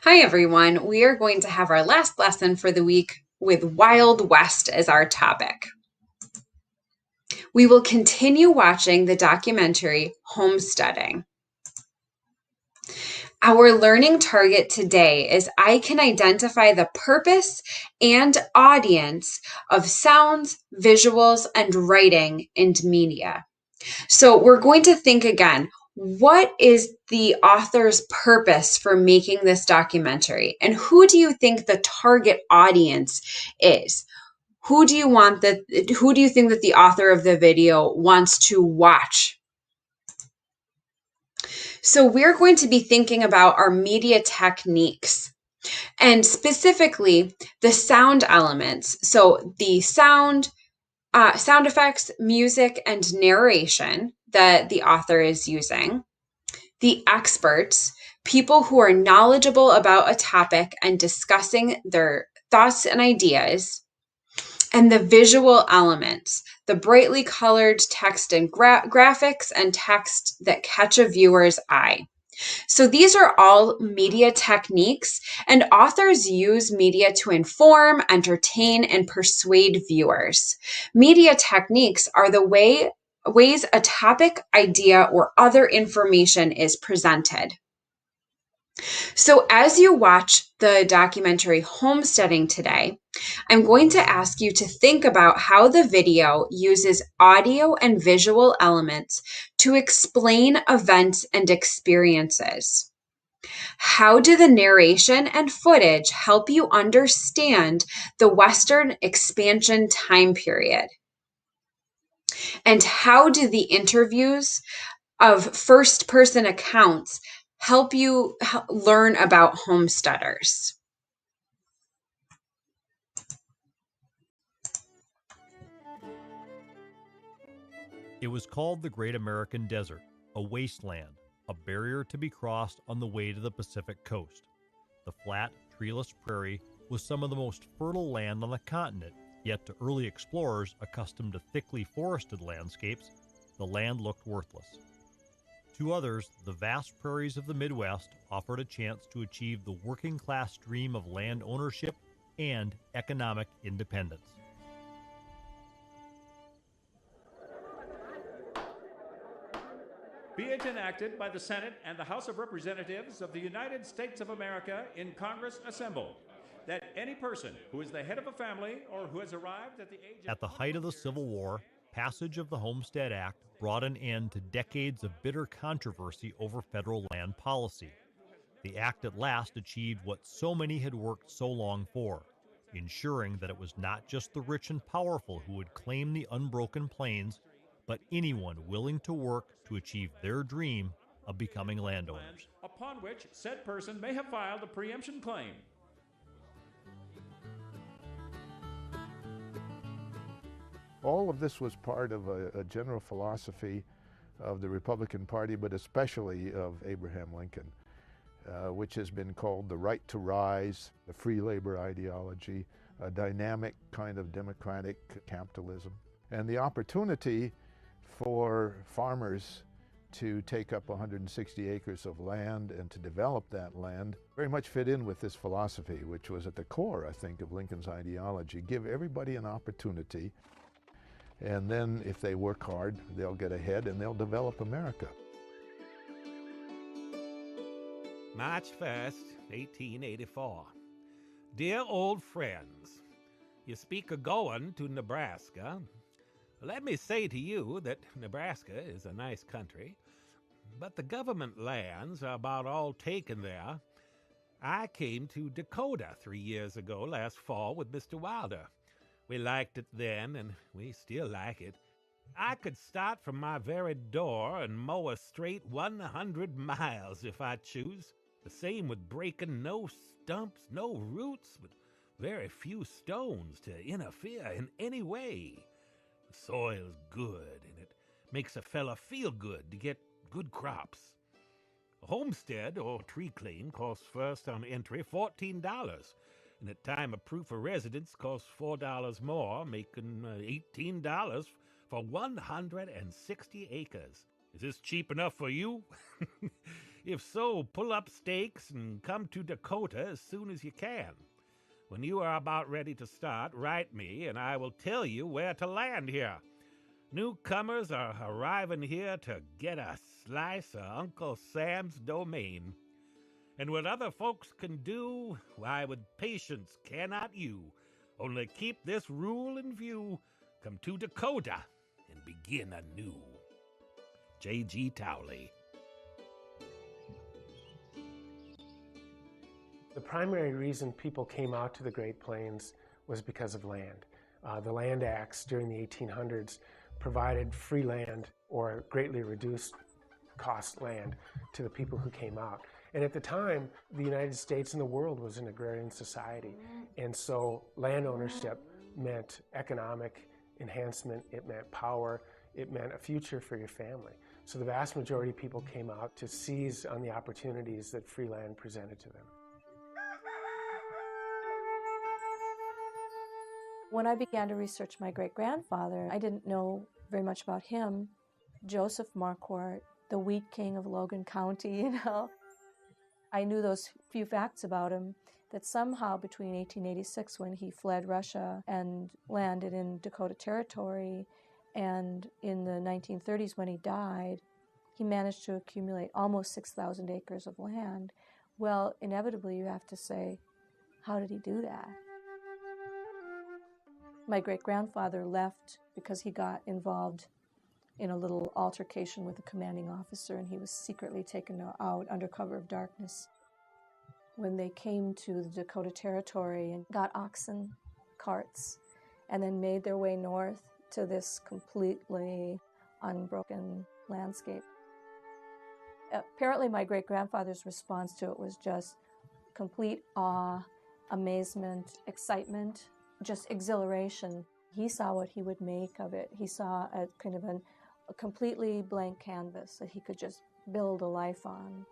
Hi, everyone. We are going to have our last lesson for the week with Wild West as our topic. We will continue watching the documentary Homesteading. Our learning target today is I can identify the purpose and audience of sounds, visuals, and writing in media. So we're going to think again. What is the author's purpose for making this documentary? And who do you think the target audience is? Who do you think that the author of the video wants to watch? So we're going to be thinking about our media techniques and specifically the sound elements. So the sound effects, music, and narration that the author is using, the experts, people who are knowledgeable about a topic and discussing their thoughts and ideas, and the visual elements, the brightly colored text and graphics and text that catch a viewer's eye. So these are all media techniques, and authors use media to inform, entertain, and persuade viewers. Media techniques are the ways a topic, idea, or other information is presented. So as you watch the documentary Homesteading today, I'm going to ask you to think about how the video uses audio and visual elements to explain events and experiences. How do the narration and footage help you understand the Western expansion time period? And how do the interviews of first-person accounts help you learn about homesteaders? It was called the Great American Desert, a wasteland, a barrier to be crossed on the way to the Pacific coast. The flat, treeless prairie was some of the most fertile land on the continent, yet to early explorers accustomed to thickly forested landscapes, the land looked worthless. To others, the vast prairies of the Midwest offered a chance to achieve the working-class dream of land ownership and economic independence. Be it enacted by the Senate and the House of Representatives of the United States of America in Congress assembled, that any person who is the head of a family or who has arrived at the age of... At the height of the Civil War, passage of the Homestead Act brought an end to decades of bitter controversy over federal land policy. The act at last achieved what so many had worked so long for, ensuring that it was not just the rich and powerful who would claim the unbroken plains, but anyone willing to work to achieve their dream of becoming landowners. Upon which said person may have filed a preemption claim. All of this was part of a general philosophy of the Republican Party, but especially of Abraham Lincoln, which has been called the right to rise, the free labor ideology, a dynamic kind of democratic capitalism, and the opportunity for farmers to take up 160 acres of land and to develop that land very much fit in with this philosophy, which was at the core, I think, of Lincoln's ideology. Give everybody an opportunity, and then if they work hard, they'll get ahead and they'll develop America. March 1st, 1884. Dear old friends, you speak of going to Nebraska. Let me say to you that Nebraska is a nice country, but the government lands are about all taken there. I came to Dakota 3 years ago last fall with Mr. Wilder. We liked it then, and we still like it. I could start from my very door and mow a straight 100 miles if I choose. The same with breaking no stumps, no roots, but very few stones to interfere in any way. The soil's good, and it makes a fella feel good to get good crops. A homestead or tree claim costs first on entry $14, and at time of proof of residence costs $4 more, making $18 for 160 acres. Is this cheap enough for you? If so, pull up stakes and come to Dakota as soon as you can. When you are about ready to start, write me, and I will tell you where to land here. Newcomers are arriving here to get a slice of Uncle Sam's domain. And what other folks can do, why with patience cannot you. Only keep this rule in view, come to Dakota and begin anew. J.G. Towley. The primary reason people came out to the Great Plains was because of land. The Land Acts during the 1800s provided free land or greatly reduced cost land to the people who came out. And at the time, the United States and the world was an agrarian society. And so land ownership meant economic enhancement, it meant power, it meant a future for your family. So the vast majority of people came out to seize on the opportunities that free land presented to them. When I began to research my great-grandfather, I didn't know very much about him. Joseph Marquardt, the wheat king of Logan County, I knew those few facts about him, that somehow between 1886, when he fled Russia and landed in Dakota Territory, and in the 1930s when he died, he managed to accumulate almost 6,000 acres of land. Well, inevitably you have to say, how did he do that? My great-grandfather left because he got involved in a little altercation with a commanding officer, and he was secretly taken out under cover of darkness. When they came to the Dakota Territory and got oxen carts and then made their way north to this completely unbroken landscape. Apparently my great-grandfather's response to it was just complete awe, amazement, excitement, just exhilaration. He saw what he would make of it. He saw a kind of a completely blank canvas that he could just build a life on.